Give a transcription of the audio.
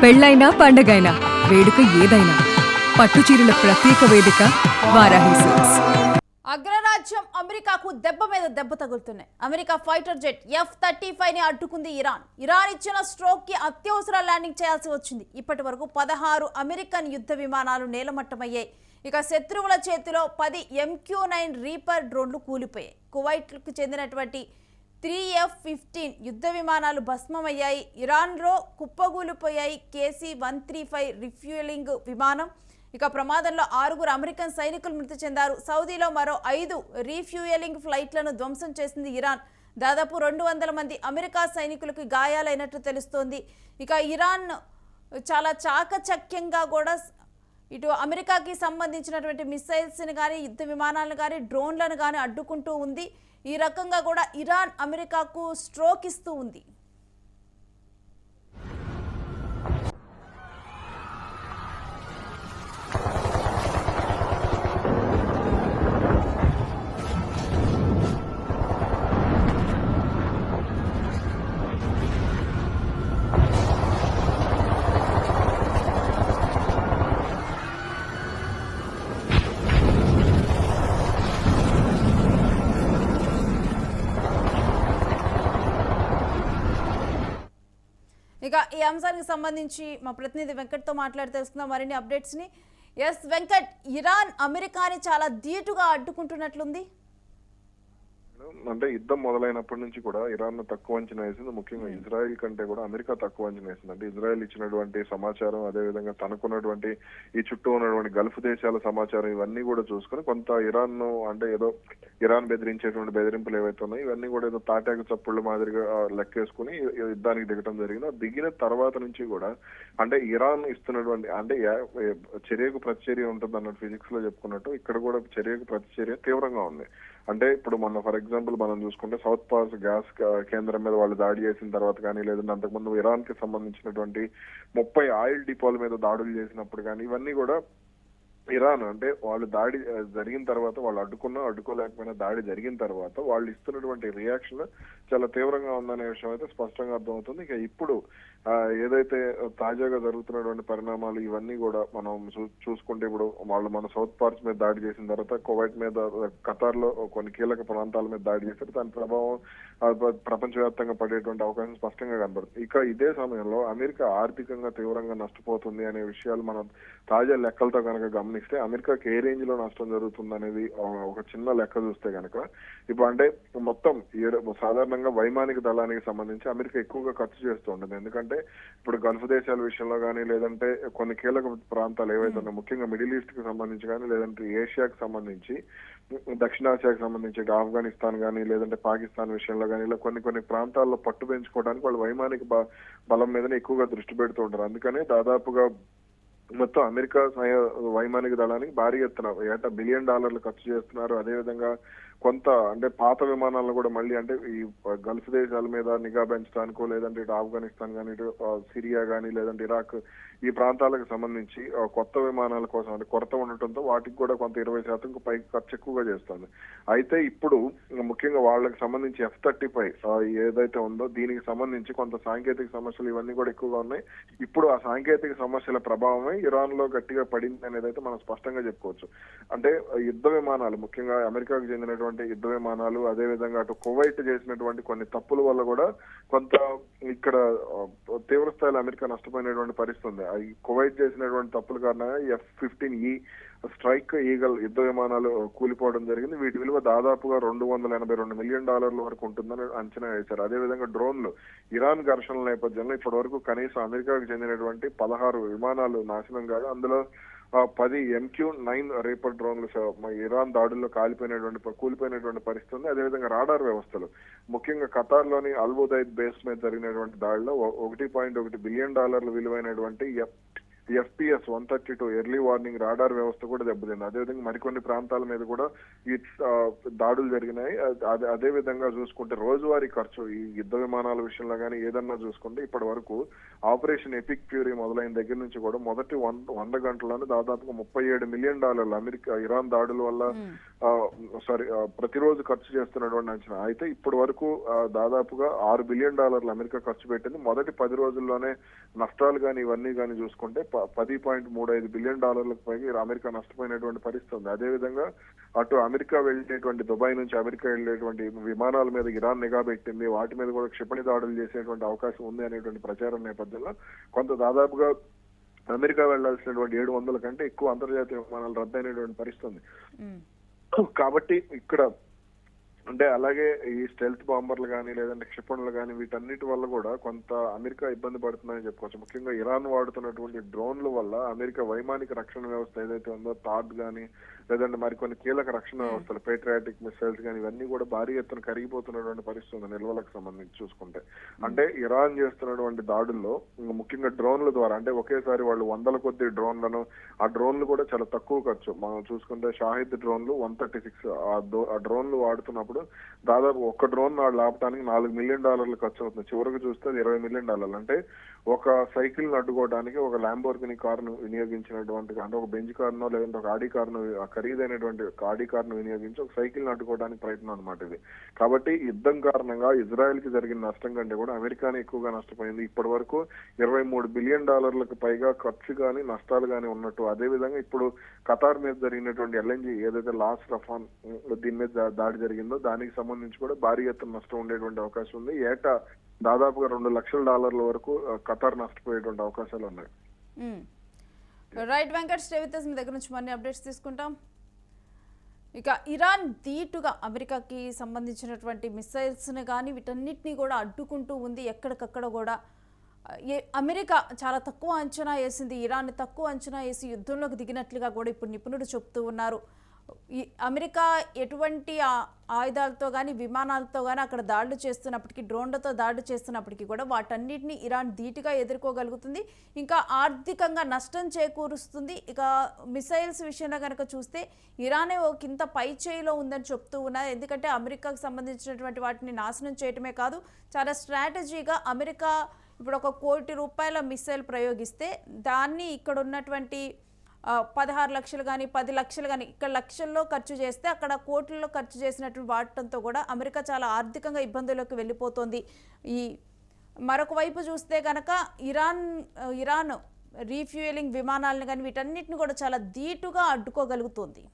పెళ్ళైనా పండగైనా వేడుక ఏదైనా పట్టుచీరల ప్రత్యేక వేదిక వారాహి సిల్క్స్. అగ్రరాజ్యం అమెరికాకు దెబ్బ మీద దెబ్బ తగులుతున్నాయి. అమెరికా ఫైటర్ జెట్ F-35 ని అడ్డుకుంది ఇరాన్ ఇచ్చిన స్ట్రోక్ కి అత్యవసర ల్యాండింగ్ చేయాల్సి వచ్చింది. ఇప్పటి వరకు 16 అమెరికన్ యుద్ధ విమానాలు నేలమట్టమయ్యాయి. ఇక శత్రువుల చేతిలో 10 MQ-9 రీపర్ డ్రోన్లు కూలిపోయాయి. కువైట్కు చెందినటువంటి 3F-15 యుద్ధ విమానాలు భస్మమయ్యాయి. ఇరాన్లో కుప్పగూలిపోయాయి KC-135 రిఫ్యూయలింగ్ విమానం. ఇక ప్రమాదంలో 6 అమెరికన్ సైనికులు మృతి చెందారు. సౌదీలో మరో 5 రీఫ్యూయలింగ్ ఫ్లైట్లను ధ్వంసం చేసింది ఇరాన్. దాదాపు 200 మంది అమెరికా సైనికులకు గాయాలైనట్లు తెలుస్తోంది. ఇక ఇరాన్ చాలా చాకచక్యంగా కూడా ఇటు అమెరికాకి సంబంధించినటువంటి మిసైల్స్ని కానీ యుద్ధ విమానాలను కానీ డ్రోన్లను కానీ అడ్డుకుంటూ ఉంది. ఈ రకంగా కూడా ఇరాన్ అమెరికాకు స్ట్రోక్ ఇస్తూ ఉంది. ఇక ఈ అంశానికి సంబంధించి మా ప్రతినిధి వెంకట్తో మాట్లాడి తెలుసుకుందాం మరిన్ని అప్డేట్స్ని. ఎస్ వెంకట్, ఇరాన్ అమెరికాని చాలా ధీటుగా అడ్డుకుంటున్నట్లుంది. అంటే యుద్ధం మొదలైనప్పటి నుంచి కూడా ఇరాన్ తక్కువ అంచనా వేసింది. ముఖ్యంగా ఇజ్రాయెల్ కంటే కూడా అమెరికా తక్కువ అంచనా వేసింది. అంటే ఇజ్రాయెల్ ఇచ్చినటువంటి సమాచారం, అదేవిధంగా తనకున్నటువంటి ఈ చుట్టూ ఉన్నటువంటి గల్ఫ్ దేశాల సమాచారం ఇవన్నీ కూడా చూసుకుని కొంత ఇరాన్ అంటే ఏదో ఇరాన్ బెదిరించేటువంటి బెదిరింపులు ఏవైతే ఉన్నాయో ఇవన్నీ కూడా ఏదో తాటాకు చప్పుళ్ళ మాదిరిగా లెక్కేసుకుని యుద్ధానికి దిగటం జరిగింది. దిగిన తర్వాత నుంచి కూడా అంటే ఇరాన్ ఇస్తున్నటువంటి అంటే చర్యకు ప్రతిచర్య ఉంటుంది అన్నట్టు ఫిజిక్స్ లో చెప్పుకున్నట్టు ఇక్కడ కూడా చర్యకు ప్రతిచర్య తీవ్రంగా ఉంది. అంటే ఇప్పుడు మొన్న ఫర్ ఎగ్జాంపుల్ మనం చూసుకుంటే సౌత్ పాస్ గ్యాస్ కేంద్రం మీద వాళ్ళు దాడి చేసిన తర్వాత కానీ, లేదంటే అంతకుముందు ఇరాన్ కి సంబంధించినటువంటి 30 ఆయిల్ డిపోల మీద దాడులు చేసినప్పుడు కానీ ఇవన్నీ కూడా ఇరాన్ అంటే వాళ్ళు దాడి జరిగిన తర్వాత వాళ్ళు అడ్డుకోలేకపోయినా దాడి జరిగిన తర్వాత వాళ్ళు ఇస్తున్నటువంటి రియాక్షన్ చాలా తీవ్రంగా ఉందనే విషయం అయితే స్పష్టంగా అర్థమవుతుంది. ఇక ఇప్పుడు ఏదైతే తాజాగా జరుగుతున్నటువంటి పరిణామాలు ఇవన్నీ కూడా మనం చూసుకుంటే ఇప్పుడు వాళ్ళు మన సౌత్ పార్ట్స్ మీద దాడి చేసిన తర్వాత కువైట్ మీద, ఖతార్ లో కొన్ని కీలక ప్రాంతాల మీద దాడి చేశారు. దాని ప్రభావం ప్రపంచవ్యాప్తంగా పడేటువంటి అవకాశం స్పష్టంగా కనబడుతుంది. ఇక ఇదే సమయంలో అమెరికా ఆర్థికంగా తీవ్రంగా నష్టపోతుంది అనే విషయాలు మనం తాజా లెక్కలతో కనుక గమనిస్తే అమెరికాకి ఏ రేంజ్ లో నష్టం జరుగుతుంది అనేది ఒక చిన్న లెక్క చూస్తే కనుక ఇప్పుడు అంటే మొత్తం సాధారణంగా వైమానిక దళానికి సంబంధించి అమెరికా ఎక్కువగా ఖర్చు చేస్తూ ఉంటుంది. ఎందుకంటే ఇప్పుడు గల్ఫ్ దేశాల విషయంలో కానీ, లేదంటే కొన్ని కీలక ప్రాంతాలు ఏవైతే ఉన్నాయో ముఖ్యంగా మిడిల్ ఈస్ట్ కి సంబంధించి కానీ, లేదంటే ఏషియాకి సంబంధించి, దక్షిణాసియాకి సంబంధించి ఆఫ్ఘనిస్తాన్ కానీ, లేదంటే పాకిస్తాన్ విషయంలో కానీ ఇలా కొన్ని ప్రాంతాల్లో పట్టు పెంచుకోవడానికి వాళ్ళు వైమానిక బలం మీదనే ఎక్కువగా దృష్టి పెడుతూ ఉంటారు. అందుకనే దాదాపుగా మొత్తం అమెరికా వైమానిక దళానికి భారీ ఎత్తున ఏటా $1 బిలియన్ ఖర్చు చేస్తున్నారు. అదేవిధంగా కొంత అంటే పాత విమానాలను కూడా మళ్ళీ అంటే ఈ గల్ఫ్ దేశాల మీద నిఘా పెంచడానికో, లేదంటే ఇటు ఆఫ్ఘనిస్తాన్ కానీ, ఇటు సిరియా కానీ, లేదంటే ఇరాక్ ఈ ప్రాంతాలకు సంబంధించి కొత్త విమానాల కోసం అంటే కొరత ఉండటంతో వాటికి కూడా కొంత 20% పైకి ఖర్చు ఎక్కువగా చేస్తుంది. అయితే ఇప్పుడు ముఖ్యంగా వాళ్ళకి సంబంధించి F-35 ఏదైతే ఉందో దీనికి సంబంధించి కొంత సాంకేతిక సమస్యలు ఇవన్నీ కూడా ఎక్కువగా ఉన్నాయి. ఇప్పుడు ఆ సాంకేతిక సమస్యల ప్రభావమే ఇరాన్ లో గట్టిగా పడింది అనేది అయితే మనం స్పష్టంగా చెప్పుకోవచ్చు. అంటే యుద్ధ విమానాలు ముఖ్యంగా అమెరికాకు చెందినటువంటి యుద్ధ విమానాలు, అదేవిధంగా అటు కువైట్ చేసినటువంటి కొన్ని తప్పుల వల్ల కూడా కొంత ఇక్కడ తీవ్ర స్థాయిలో అమెరికా నష్టపోయినటువంటి పరిస్థితి ఉంది. కువైట్ చేసినటువంటి తప్పుల కారణంగా F-15E స్ట్రైక్ ఈగల్ యుద్ధ విమానాలు కూలిపోవడం జరిగింది. వీటి విలువ దాదాపుగా $282 మిలియన్ వరకు ఉంటుందని అంచనా వేశారు. అదేవిధంగా డ్రోన్లు ఇరాన్ ఘర్షణల నేపథ్యంలో ఇప్పటి వరకు కనీసం అమెరికాకు చెందినటువంటి 16 విమానాలు నాశనం కాగా అందులో 10 MQ-9 రీపర్ డ్రోన్లు ఇరాన్ దాడుల్లో కూలిపోయినటువంటి పరిస్థితి ఉంది. అదేవిధంగా రాడార్ వ్యవస్థలు ముఖ్యంగా ఖతార్ లోని అల్ ఉదైద్ బేస్ మీద జరిగినటువంటి దాడిలో $1.1 బిలియన్ విలువైనటువంటి FPS 132 ఎర్లీ వార్నింగ్ రాడార్ వ్యవస్థ కూడా దెబ్బతింది. అదేవిధంగా మరికొన్ని ప్రాంతాల మీద కూడా ఈ దాడులు జరిగినాయి. అదే విధంగా చూసుకుంటే రోజువారీ ఖర్చు ఈ యుద్ధ విమానాల విషయంలో కానీ ఏదన్నా చూసుకుంటే ఇప్పటి వరకు ఆపరేషన్ ఎపిక్ ఫ్యూరీ మొదలైన దగ్గర నుంచి కూడా మొదటి 100 గంటల్లోనే దాదాపుగా $37 మిలియన్ ఇరాన్ దాడుల వల్ల ప్రతిరోజు ఖర్చు చేస్తున్నటువంటి అంచనా. అయితే ఇప్పటి వరకు దాదాపుగా $6 బిలియన్ అమెరికా ఖర్చు పెట్టింది. మొదటి 10 రోజుల్లోనే నష్టాలు కానీ ఇవన్నీ కానీ చూసుకుంటే $10.35 బిలియన్ పైగా అమెరికా నష్టపోయినటువంటి పరిస్థితి ఉంది. అదేవిధంగా అటు అమెరికా వెళ్ళేటువంటి దుబాయ్ నుంచి అమెరికా వెళ్ళేటువంటి విమానాల మీద ఇరాన్ నిఘా పెట్టింది. వాటి మీద కూడా క్షిపణి దాడులు చేసేటువంటి అవకాశం ఉంది అనేటువంటి ప్రచారం నేపథ్యంలో కొంత దాదాపుగా అమెరికా వెళ్లాల్సినటువంటి 700 కంటే ఎక్కువ అంతర్జాతీయ విమానాలు రద్దయినటువంటి పరిస్థితి ఉంది. కాబట్టి ఇక్కడ అంటే అలాగే ఈ స్టెల్త్ బాంబర్లు కానీ లేదంటే క్షిపణులు కానీ వీటన్నిటి వల్ల కూడా కొంత అమెరికా ఇబ్బంది పడుతుందని చెప్పుకోవచ్చు. ముఖ్యంగా ఇరాన్ వాడుతున్నటువంటి డ్రోన్ల వల్ల అమెరికా వైమానిక రక్షణ వ్యవస్థ ఏదైతే ఉందో థాడ్ కానీ లేదంటే మరికొన్ని కీలక రక్షణ వ్యవస్థలు పేట్రియాటిక్ మిసైల్స్ కానీ ఇవన్నీ కూడా భారీ ఎత్తున కరిగిపోతున్నటువంటి పరిస్థితి ఉంది నిల్వలకు సంబంధించి చూసుకుంటే. అంటే ఇరాన్ చేస్తున్నటువంటి దాడుల్లో ముఖ్యంగా డ్రోన్ల ద్వారా అంటే ఒకేసారి వాళ్ళు 100 కొద్ది డ్రోన్లను ఆ డ్రోన్లు కూడా చాలా తక్కువ ఖర్చు మనం చూసుకుంటే షాహిద్ డ్రోన్లు 136 ఆ డ్రోన్లు వాడుతున్నప్పుడు దాదాపు ఒక్క డ్రోన్ ఆపడానికి $4 మిలియన్ ఖర్చు అవుతుంది. చివరికి చూస్తే అది $20 మిలియన్. అంటే ఒక సైకిల్ అడ్డుకోవడానికి ఒక ల్యాంబోర్గిని కారును వినియోగించినటువంటి అంటే ఒక బెంజ్ కారునో లేదంటే ఒక ఆడి కారును ఖరీదైనటువంటి ఆడి కారును వినియోగించి ఒక సైకిల్ అడ్డుకోవడానికి ప్రయత్నం అనమాట ఇది. కాబట్టి యుద్ధం కారణంగా ఇజ్రాయెల్ కి జరిగిన నష్టం కంటే కూడా అమెరికానే ఎక్కువగా నష్టపోయింది. ఇప్పటి వరకు $23 బిలియన్ పైగా ఖర్చు కానీ నష్టాలు కానీ ఉన్నట్టు. అదేవిధంగా ఇప్పుడు ఖతార్ మీద జరిగినటువంటి LNG ఏదైతే లాస్ రఫాన్ దీని మీద దాడి జరిగిందో దానికి సంబంధించి కూడా భారీ ఎత్తున నష్టం ఉండేటువంటి అవకాశం ఉంది. ఏటా దాదాపుగా $2 లక్షల వరకు ఖతార్ నష్టపోయేటువంటి అవకాశాలు ఉన్నాయి. Right Venkat, stay with us. మీ దగ్గర నుంచి మరిన్ని అప్డేట్స్ తీసుకుంటాం. ఇక ఇరాన్ ధీటుగా అమెరికాకి సంబంధించినటువంటి మిసైల్స్ని కానీ వీటన్నిటినీ కూడా అడ్డుకుంటూ ఉంది. ఎక్కడికక్కడ కూడా అమెరికా చాలా తక్కువ అంచనా వేసింది, ఇరాన్ని తక్కువ అంచనా వేసి యుద్ధంలోకి దిగినట్లుగా కూడా ఇప్పుడు నిపుణులు చెప్తూ ఉన్నారు. ఈ అమెరికా ఎటువంటి ఆయుధాలతో కానీ విమానాలతో కానీ అక్కడ దాడులు చేస్తున్నప్పటికీ డ్రోన్లతో దాడులు చేస్తున్నప్పటికీ కూడా వాటన్నిటిని ఇరాన్ ధీటుగా ఎదుర్కోగలుగుతుంది, ఇంకా ఆర్థికంగా నష్టం చేకూరుస్తుంది. ఇక మిసైల్స్ విషయంలో కనుక చూస్తే ఇరానే ఒక ఇంత పై చేయిలో ఉందని చెప్తూ ఉన్నారు. ఎందుకంటే అమెరికాకు సంబంధించినటువంటి వాటిని నాశనం చేయటమే కాదు చాలా స్ట్రాటజీగా అమెరికా ఇప్పుడు ఒక ₹1 కోటి మిసైల్ ప్రయోగిస్తే దాన్ని ఇక్కడ ఉన్నటువంటి 16 లక్షలు కానీ 10 లక్షలు కానీ ఇక్కడ లక్షల్లో ఖర్చు చేస్తే అక్కడ కోట్లలో ఖర్చు చేసినటువంటి వాడటంతో కూడా అమెరికా చాలా ఆర్థికంగా ఇబ్బందుల్లోకి వెళ్ళిపోతుంది. ఈ మరొక వైపు చూస్తే కనుక ఇరాన్ రీఫ్యూయలింగ్ విమానాలను కానీ వీటన్నిటిని కూడా చాలా ధీటుగా అడ్డుకోగలుగుతుంది.